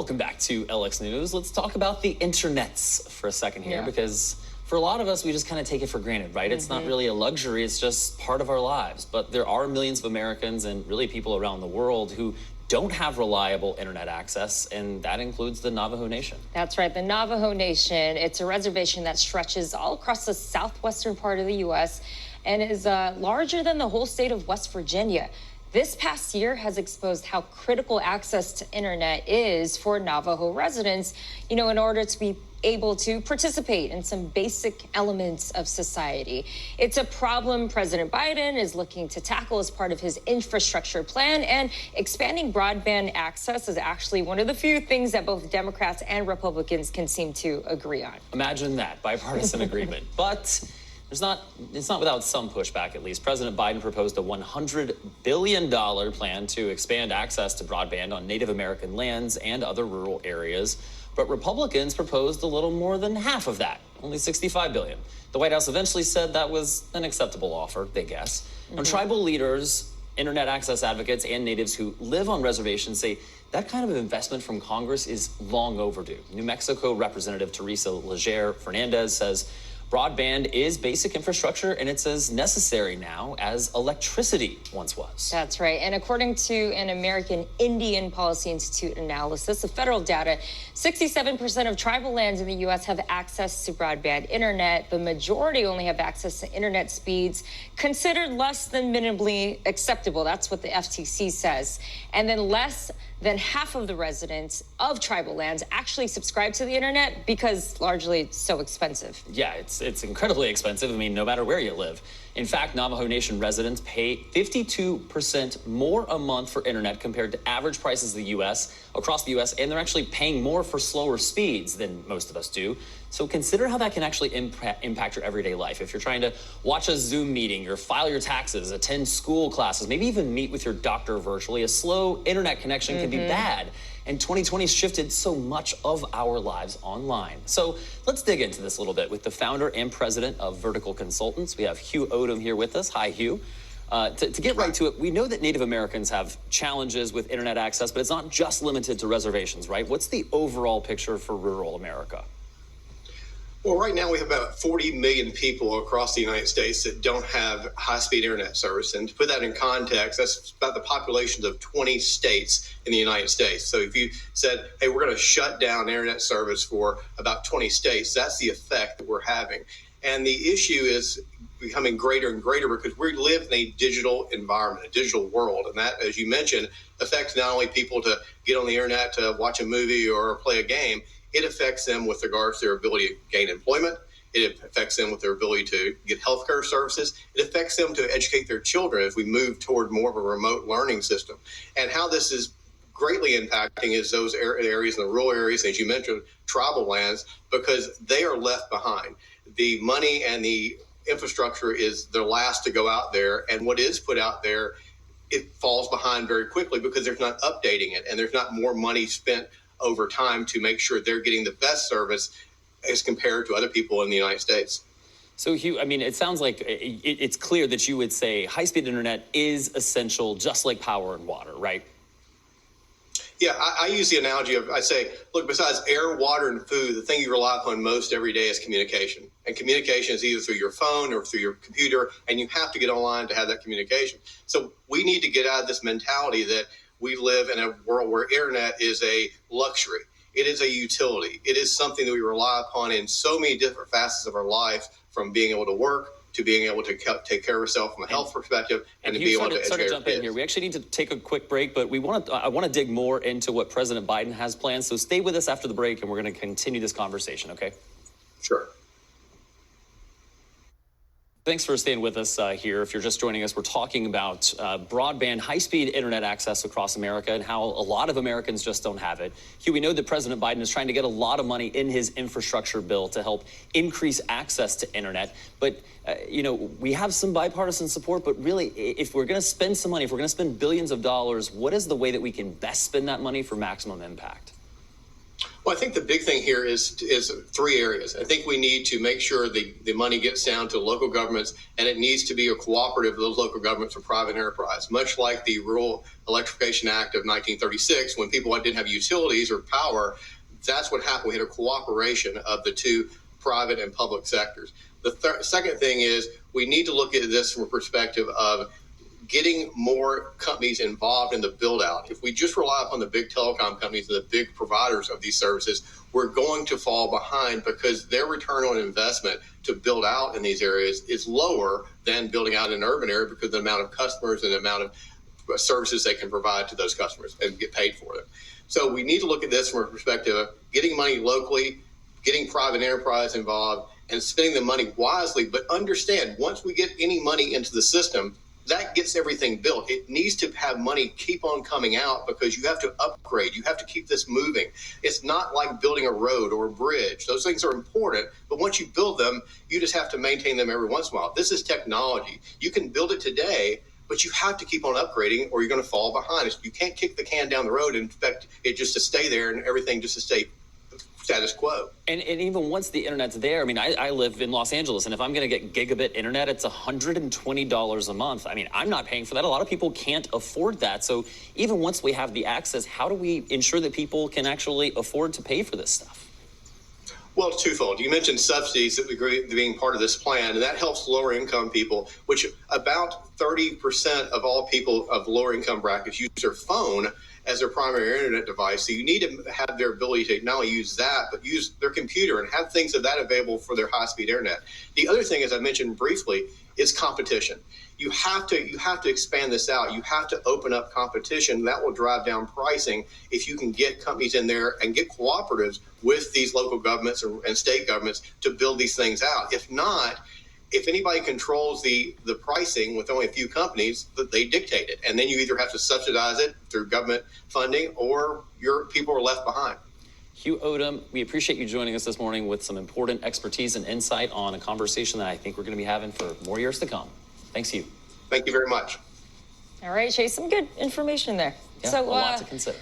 Welcome back to LX News. Let's talk about the internets for a second here, because for a lot of us, we just kind of take it for granted, right? It's not really a luxury, it's just part of our lives. But there are millions of Americans and really people around the world who don't have reliable internet access, and that includes the Navajo Nation. That's right, the Navajo Nation. It's a reservation that stretches all across the southwestern part of the U.S. and is larger than the whole state of West Virginia. This past year has exposed how critical access to internet is for Navajo residents, in order to be able to participate in some basic elements of society. It's a problem President Biden is looking to tackle as part of his infrastructure plan, and expanding broadband access is actually one of the few things that both Democrats and Republicans can seem to agree on. Imagine that, bipartisan agreement. But it's not without some pushback, at least. President Biden proposed a $100 billion plan to expand access to broadband on Native American lands and other rural areas. But Republicans proposed a little more than half of that, only $65 billion. The White House eventually said that was an acceptable offer, they guess. Now, tribal leaders, internet access advocates, and natives who live on reservations say that kind of investment from Congress is long overdue. New Mexico Representative Teresa Leger Fernandez says broadband is basic infrastructure, and it's as necessary now as electricity once was. That's right. And according to an American Indian Policy Institute analysis of federal data, 67% of tribal lands in the U.S. have access to broadband internet. The majority only have access to internet speeds considered less than minimally acceptable. That's what the FTC says. And then less than half of the residents of tribal lands actually subscribe to the internet because largely it's so expensive. Yeah, it's incredibly expensive. I mean, no matter where you live. In fact, Navajo Nation residents pay 52% more a month for internet compared to average prices in the U.S., across the U.S., and they're actually paying more for slower speeds than most of us do. So consider how that can actually impact your everyday life. If you're trying to watch a Zoom meeting or file your taxes, attend school classes, maybe even meet with your doctor virtually, a slow internet connection can be bad. And 2020 has shifted so much of our lives online. So let's dig into this a little bit with the founder and president of Vertical Consultants. We have Hugh Odom here with us. Hi, Hugh. To get right to it, we know that Native Americans have challenges with internet access, but it's not just limited to reservations, right? What's the overall picture for rural America? Well, right now we have about 40 million people across the United States that don't have high-speed internet service. And to put that in context, that's about the populations of 20 states in the United States. So if you said, hey, we're going to shut down internet service for about 20 states, that's the effect that we're having. And the issue is becoming greater and greater because we live in a digital environment, a digital world. And that, as you mentioned, affects not only people to get on the internet to watch a movie or play a game, it affects them with regards to their ability to gain employment. It affects them with their ability to get healthcare services. It affects them to educate their children as we move toward more of a remote learning system. And how this is greatly impacting is those areas in the rural areas, as you mentioned, tribal lands, because they are left behind. The money and the infrastructure is the last to go out there. And what is put out there, it falls behind very quickly because there's not updating it and there's not more money spent over time to make sure they're getting the best service as compared to other people in the United States. So, Hugh, I mean, it sounds like it's clear that you would say high-speed internet is essential, just like power and water, right? Yeah, I use the analogy of, I say, look, besides air, water, and food, the thing you rely upon most every day is communication. And communication is either through your phone or through your computer, and you have to get online to have that communication. So we need to get out of this mentality that we live in a world where internet is a luxury. It is a utility. It is something that we rely upon in so many different facets of our life, from being able to work to being able to take care of ourselves from a health perspective, and to be able to educate our kids. Here. We actually need to take a quick break, but I want to dig more into what President Biden has planned. So stay with us after the break, and we're going to continue this conversation, okay? Sure. Thanks for staying with us here. If you're just joining us, we're talking about broadband, high-speed internet access across America and how a lot of Americans just don't have it. Hugh, we know that President Biden is trying to get a lot of money in his infrastructure bill to help increase access to internet. But, we have some bipartisan support. But really, if we're going to spend some money, if we're going to spend billions of dollars, what is the way that we can best spend that money for maximum impact? Well, I think the big thing here is three areas. I think we need to make sure the money gets down to local governments, and it needs to be a cooperative of those local governments with private enterprise, much like the Rural Electrification Act of 1936, when people didn't have utilities or power. That's what happened. We had a cooperation of the two private and public sectors. The second thing is we need to look at this from a perspective of getting more companies involved in the build out. If we just rely upon the big telecom companies and the big providers of these services, we're going to fall behind because their return on investment to build out in these areas is lower than building out in an urban area because of the amount of customers and the amount of services they can provide to those customers and get paid for them. So we need to look at this from a perspective of getting money locally, getting private enterprise involved, and spending the money wisely. But understand, once we get any money into the system, that gets everything built. It needs to have money keep on coming out because you have to upgrade. You have to keep this moving. It's not like building a road or a bridge. Those things are important, but once you build them, you just have to maintain them every once in a while. This is technology. You can build it today, but you have to keep on upgrading or you're going to fall behind. You can't kick the can down the road and expect it just to stay there and everything just to stay status quo. And even once the internet's there, I mean, I live in Los Angeles, and if I'm going to get gigabit internet, it's $120 a month. I mean, I'm not paying for that. A lot of people can't afford that. So even once we have the access, how do we ensure that people can actually afford to pay for this stuff? Well, it's twofold. You mentioned subsidies that being part of this plan, and that helps lower income people, which about 30% of all people of lower income brackets use their phone as their primary internet device. So you need to have their ability to not only use that, but use their computer and have things of that available for their high-speed internet. The other thing, as I mentioned briefly, is competition. You have to expand this out. You have to open up competition. That will drive down pricing if you can get companies in there and get cooperatives with these local governments and state governments to build these things out. If not, if anybody controls the pricing with only a few companies, they dictate it. And then you either have to subsidize it through government funding or your people are left behind. Hugh Odom, we appreciate you joining us this morning with some important expertise and insight on a conversation that I think we're going to be having for more years to come. Thanks, Hugh. Thank you very much. All right, Chase, some good information there. Yeah, so, a lot to consider.